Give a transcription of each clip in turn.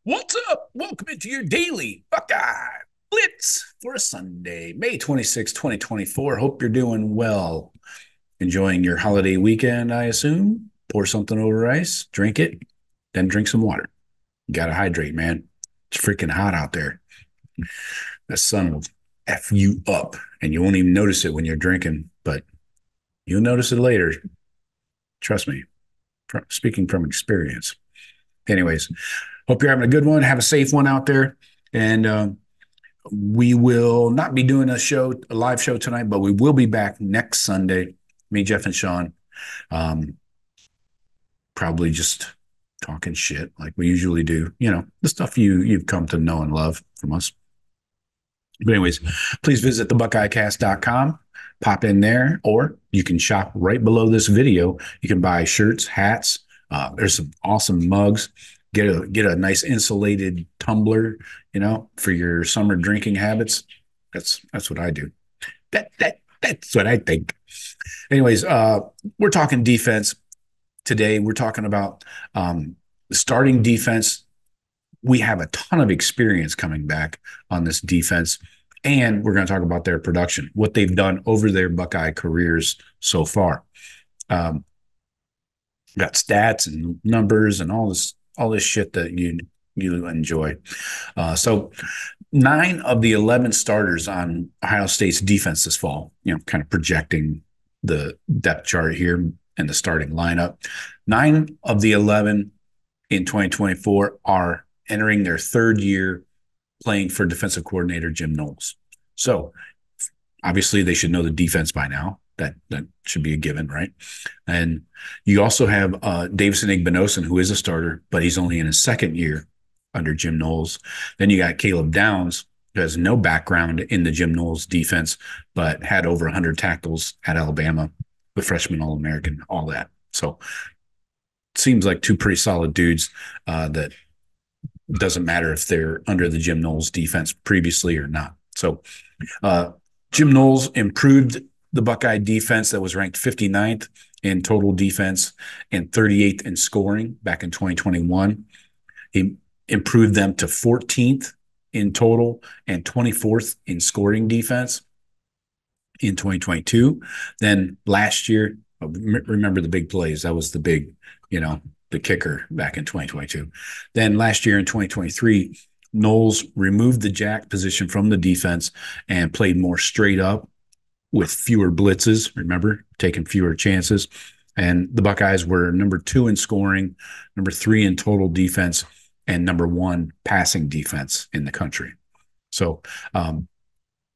What's up? Welcome into your Daily Buckeye Blitz for a Sunday, May 26, 2024. Hope you're doing well. Enjoying your holiday weekend, I assume. Pour something over ice, drink it, then drink some water. You got to hydrate, man. It's freaking hot out there. The sun will F you up, and you won't even notice it when you're drinking, but you'll notice it later. Trust me, speaking from experience. Anyways, hope you're having a good one. Have a safe one out there. And we will not be doing a live show tonight, but we will be back next Sunday. Me, Jeff, and Sean. Probably just talking shit like we usually do. You know, the stuff you've come to know and love from us. But anyways, please visit thebuckeyecast.com. Pop in there, or you can shop right below this video. You can buy shirts, hats. There's some awesome mugs. Get a nice insulated tumbler, for your summer drinking habits. That's what I do. That's what I think. Anyways, we're talking defense today. We're talking about starting defense. We have a ton of experience coming back on this defense, and we're going to talk about their production, what they've done over their Buckeye careers so far. Got stats and numbers and all this shit that you enjoy. So 9 of the 11 starters on Ohio State's defense this fall, kind of projecting the depth chart here and the starting lineup. 9 of the 11 in 2024 are entering their third year playing for defensive coordinator Jim Knowles. So obviously they should know the defense by now. That should be a given, right? And you also have Davison Igbinosun, who is a starter, but he's only in his second year under Jim Knowles. Then you got Caleb Downs, who has no background in the Jim Knowles defense, but had over 100 tackles at Alabama, the freshman All-American, all that. So it seems like 2 pretty solid dudes that doesn't matter if they're under the Jim Knowles defense previously or not. So Jim Knowles improved the Buckeye defense that was ranked 59th in total defense and 38th in scoring back in 2021. He improved them to 14th in total and 24th in scoring defense in 2022. Then last year, remember the big plays. That was the big, the kicker back in 2022. Then last year in 2023, Knowles removed the jack position from the defense and played more straight up with fewer blitzes, remember, taking fewer chances. And the Buckeyes were number 2 in scoring, number 3 in total defense, and number 1 passing defense in the country. So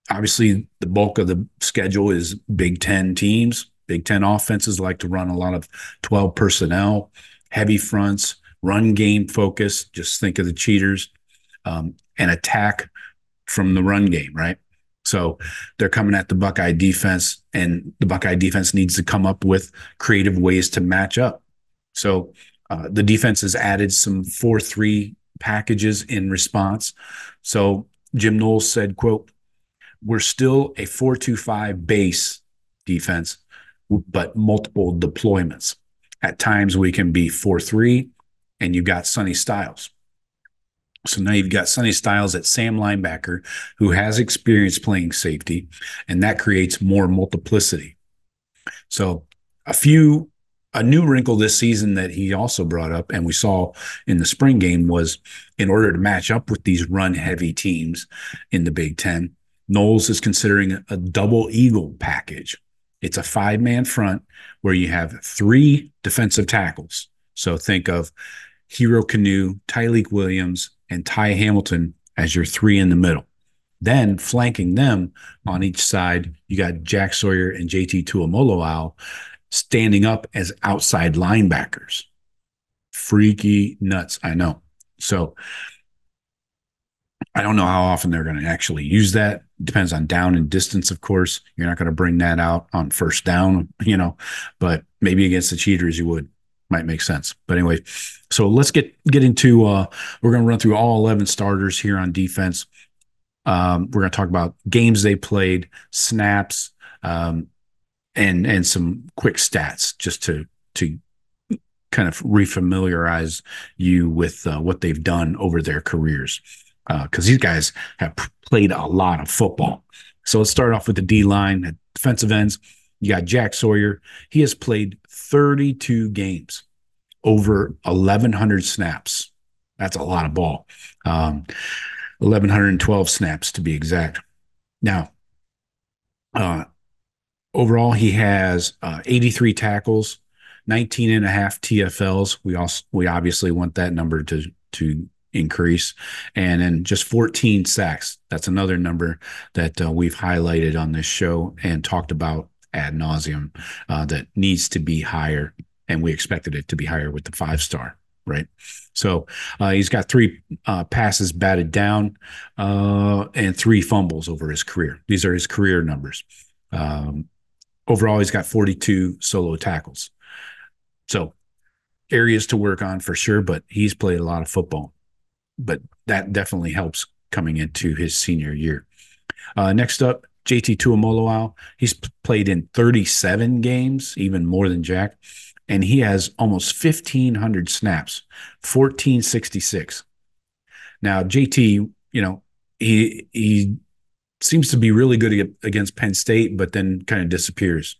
obviously the bulk of the schedule is Big Ten teams. Big Ten offenses like to run a lot of 12 personnel, heavy fronts, run game focus. Just think of the cheaters, and attack from the run game, right? So they're coming at the Buckeye defense, and the Buckeye defense needs to come up with creative ways to match up. So the defense has added some 4-3 packages in response. So Jim Knowles said, quote, "We're still a 4-2-5 base defense, but multiple deployments. At times we can be 4-3, and you've got Sonny Styles. So now you've got Sonny Styles at Sam linebacker, who has experience playing safety, and that creates more multiplicity." So a new wrinkle this season that he also brought up, and we saw in the spring game, was in order to match up with these run-heavy teams in the Big Ten, Knowles is considering a double eagle package. It's a 5-man front where you have 3 defensive tackles. So think of Hero Kanu, Tyleik Williams, and Ty Hamilton as your 3 in the middle. Then flanking them on each side, you got Jack Sawyer and JT Tuimoloau standing up as outside linebackers. Freaky nuts, I know. So I don't know how often they're going to actually use that. Depends on down and distance, of course. You're not going to bring that out on first down, but maybe against the cheaters you would. Might make sense. But anyway, so let's get into we're going to run through all 11 starters here on defense. We're going to talk about games they played, snaps, and some quick stats just to kind of refamiliarize you with what they've done over their careers, because these guys have played a lot of football. So let's start off with the D line at defensive ends. You got Jack Sawyer. He has played 32 games, over 1,100 snaps. That's a lot of ball. 1,112 snaps to be exact. Now, uh, overall, he has 83 tackles, 19 and a half TFLs. We obviously want that number to increase, and then just 14 sacks. That's another number that we've highlighted on this show and talked about ad nauseum, that needs to be higher, and we expected it to be higher with the 5-star. Right. So he's got 3 passes batted down, and 3 fumbles over his career. These are his career numbers. Overall, he's got 42 solo tackles. So areas to work on for sure, but he's played a lot of football. But that definitely helps coming into his senior year. Next up, JT Tuimoloau. He's played in 37 games, even more than Jack, and he has almost 1,500 snaps, 1,466. Now, JT, he seems to be really good against Penn State, but then kind of disappears.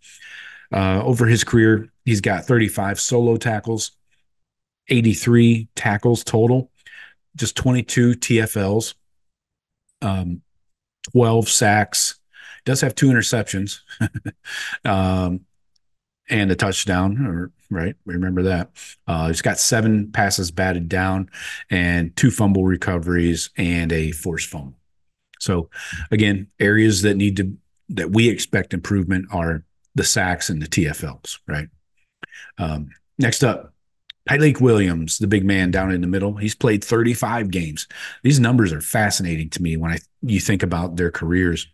Over his career, he's got 35 solo tackles, 83 tackles total, just 22 TFLs, 12 sacks. Does have 2 interceptions, and a touchdown, right? Remember that. He's got 7 passes batted down and 2 fumble recoveries and a forced fumble. So again, areas that we expect improvement are the sacks and the TFLs, right? Next up, Tyleik Williams, the big man down in the middle. He's played 35 games. These numbers are fascinating to me when you think about their careers.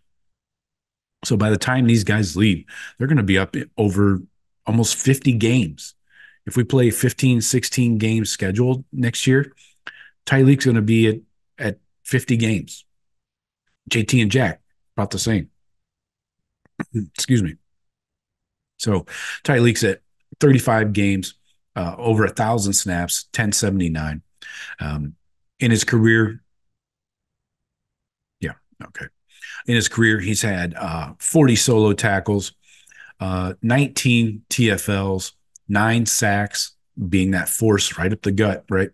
So by the time these guys leave, they're going to be up over almost 50 games. If we play 15, 16 games scheduled next year, Tyleik's going to be at 50 games. JT and Jack, about the same. Excuse me. So Tyleik's at 35 games, over 1,000 snaps, 1079. In his career, yeah, okay. In his career, he's had 40 solo tackles, 19 TFLs, 9 sacks, being that force right up the gut, right?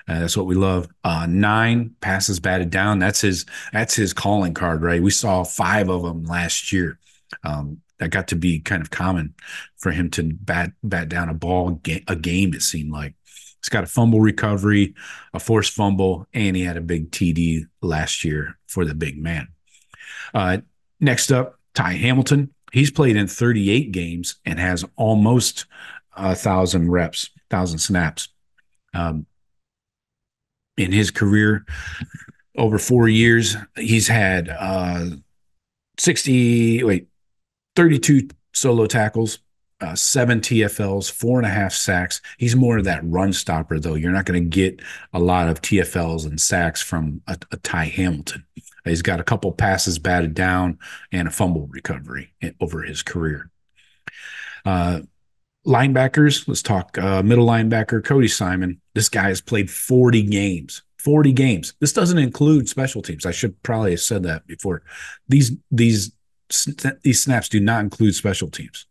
That's what we love. 9 passes batted down. That's his calling card, right? We saw 5 of them last year. That got to be kind of common for him to bat down a game, it seemed like. He's got a fumble recovery, a forced fumble, and he had a big TD last year for the big man. Next up, Ty Hamilton. He's played in 38 games and has almost 1,000 reps, 1,000 snaps. In his career, over 4 years, he's had 32 solo tackles, 7 TFLs, 4.5 sacks. He's more of that run stopper, though. You're not going to get a lot of TFLs and sacks from a Ty Hamilton. He's got a couple passes batted down and a fumble recovery over his career. Linebackers, let's talk middle linebacker, Cody Simon. This guy has played 40 games. 40 games. This doesn't include special teams. I should probably have said that before. These snaps do not include special teams.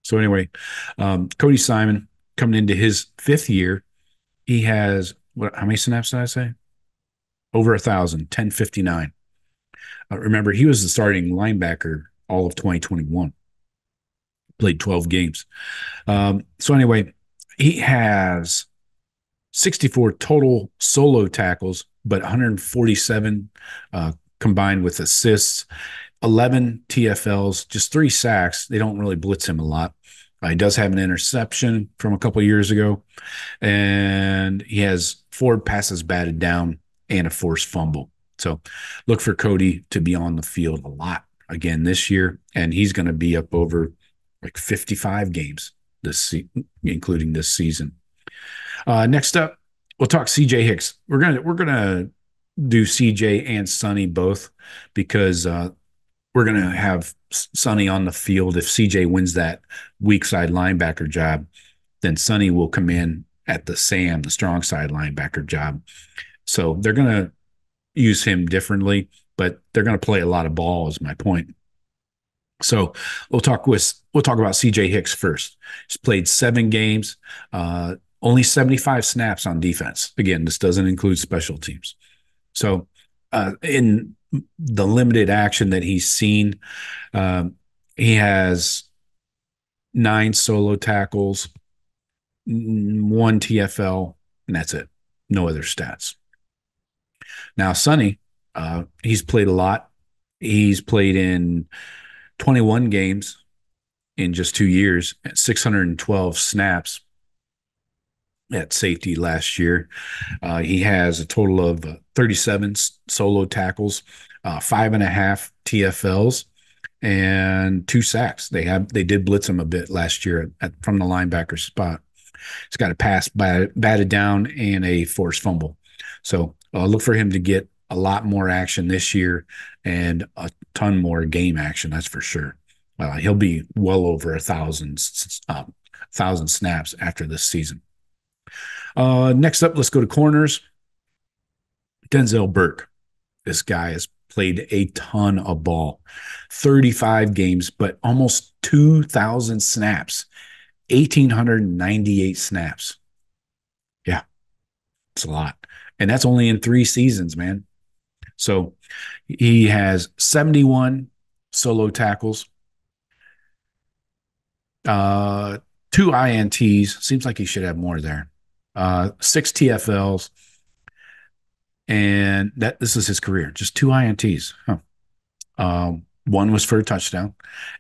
So anyway, Cody Simon coming into his 5th year, he has how many snaps did I say? Over 1,000, 1059. Remember, he was the starting linebacker all of 2021. Played 12 games. So anyway, he has 64 total solo tackles, but 147 combined with assists, 11 TFLs, just 3 sacks. They don't really blitz him a lot. He does have an interception from a couple of years ago, and he has 4 passes batted down and a forced fumble. So look for Cody to be on the field a lot again this year, and he's going to be up over like 55 games including this season. Next up, we'll talk CJ Hicks. We're gonna do CJ and Sonny both because we're gonna have Sonny on the field if CJ wins that weak side linebacker job. then Sonny will come in at the Sam, the strong side linebacker job. So they're going to use him differently, but they're going to play a lot of ball, is my point. So we'll talk about CJ Hicks first. He's played 7 games, only 75 snaps on defense. Again, this doesn't include special teams. So in the limited action that he's seen, he has 9 solo tackles, 1 TFL, and that's it. No other stats. Now, Sonny, he's played a lot. He's played in 21 games in just 2 years, 612 snaps at safety last year. He has a total of 37 solo tackles, 5.5 TFLs, and 2 sacks. They did blitz him a bit last year from the linebacker spot. He's got a pass batted down and a forced fumble. So look for him to get a lot more action this year and a ton more game action. That's for sure. He'll be well over 1,000 snaps after this season. Next up, let's go to corners. Denzel Burke. This guy has played a ton of ball, 35 games, but almost 2,000 snaps, 1,898 snaps. Yeah, it's a lot. And that's only in 3 seasons, man. So he has 71 solo tackles, 2 INTs. Seems like he should have more there. 6 TFLs. And this is his career, just 2 INTs. One was for a touchdown,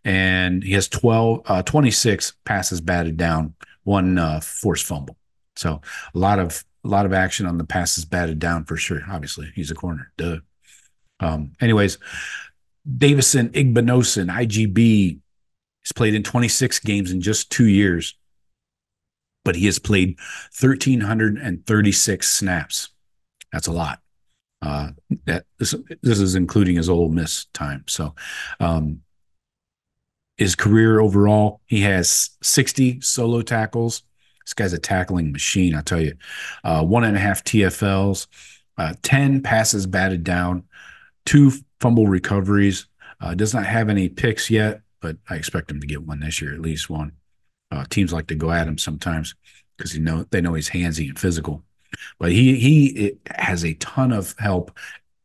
and he has 26 passes batted down, 1 forced fumble. So a lot of action on the passes batted down for sure. Obviously, he's a corner. Duh. Anyways, Davison Igbinosun, IGB, he's played in 26 games in just 2 years, but he has played 1,336 snaps. That's a lot. This is including his Ole Miss time. So, his career overall, he has 60 solo tackles. This guy's a tackling machine, I'll tell you. 1.5 TFLs, 10 passes batted down, 2 fumble recoveries. Does not have any picks yet, but I expect him to get one this year, at least one. Teams like to go at him sometimes because they know he's handsy and physical. But he has a ton of help,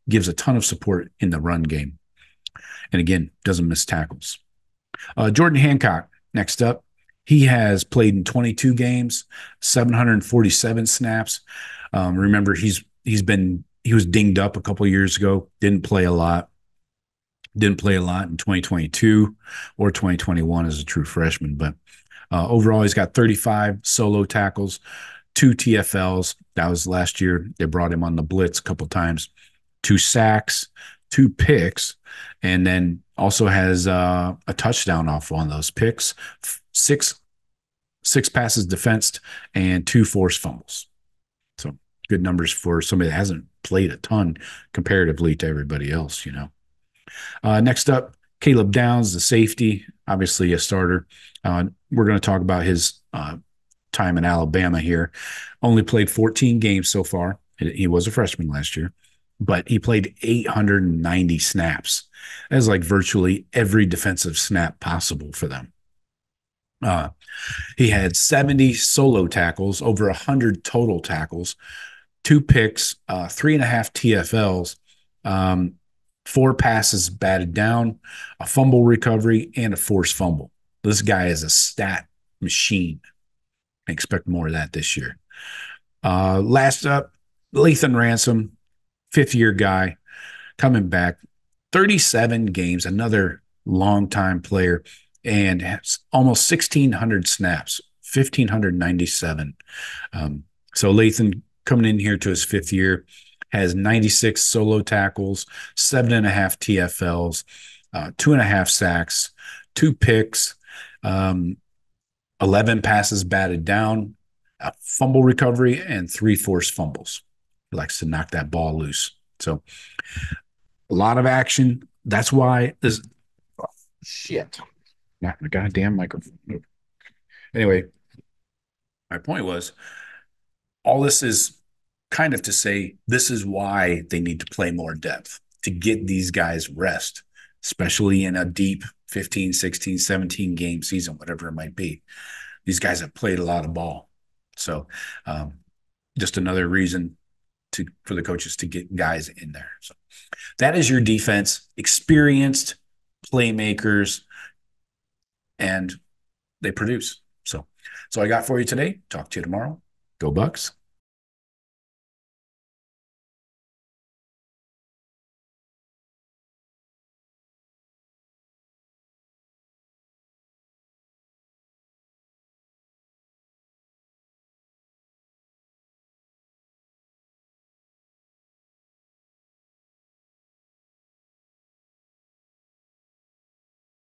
gives a ton of support in the run game. And again, doesn't miss tackles. Jordan Hancock, next up. He has played in 22 games, 747 snaps. Remember, he was dinged up a couple of years ago, didn't play a lot. Didn't play a lot in 2022 or 2021 as a true freshman. But overall, he's got 35 solo tackles, 2 TFLs. That was last year. They brought him on the blitz a couple times. 2 sacks, 2 picks, and then also has a touchdown off one of those picks. Six passes defensed and 2 forced fumbles. So good numbers for somebody that hasn't played a ton comparatively to everybody else, Next up, Caleb Downs, the safety, obviously a starter. We're going to talk about his time in Alabama here. Only played 14 games so far. He was a freshman last year, but he played 890 snaps. That is like virtually every defensive snap possible for them. He had 70 solo tackles, over 100 total tackles, 2 picks, 3.5 TFLs, 4 passes batted down, a fumble recovery, and a forced fumble. This guy is a stat machine. I expect more of that this year. Last up, Lathan Ransom, 5th-year guy, coming back, 37 games, another longtime player, and has almost 1,600 snaps, 1,597. So Lathan coming in here to his 5th year, has 96 solo tackles, 7.5 TFLs, 2.5 sacks, 2 picks, 11 passes batted down, a fumble recovery, and 3 forced fumbles. He likes to knock that ball loose. So a lot of action. That's why this shit. Not the goddamn microphone. Anyway, My point was all this is kind of to say this is why they need to play more depth to get these guys rest, especially in a deep 15, 16, 17 game season, whatever it might be. These guys have played a lot of ball. So just another reason for the coaches to get guys in there. So that is your defense, experienced playmakers, and they produce. So I got for you today. Talk to you tomorrow. Go Bucks.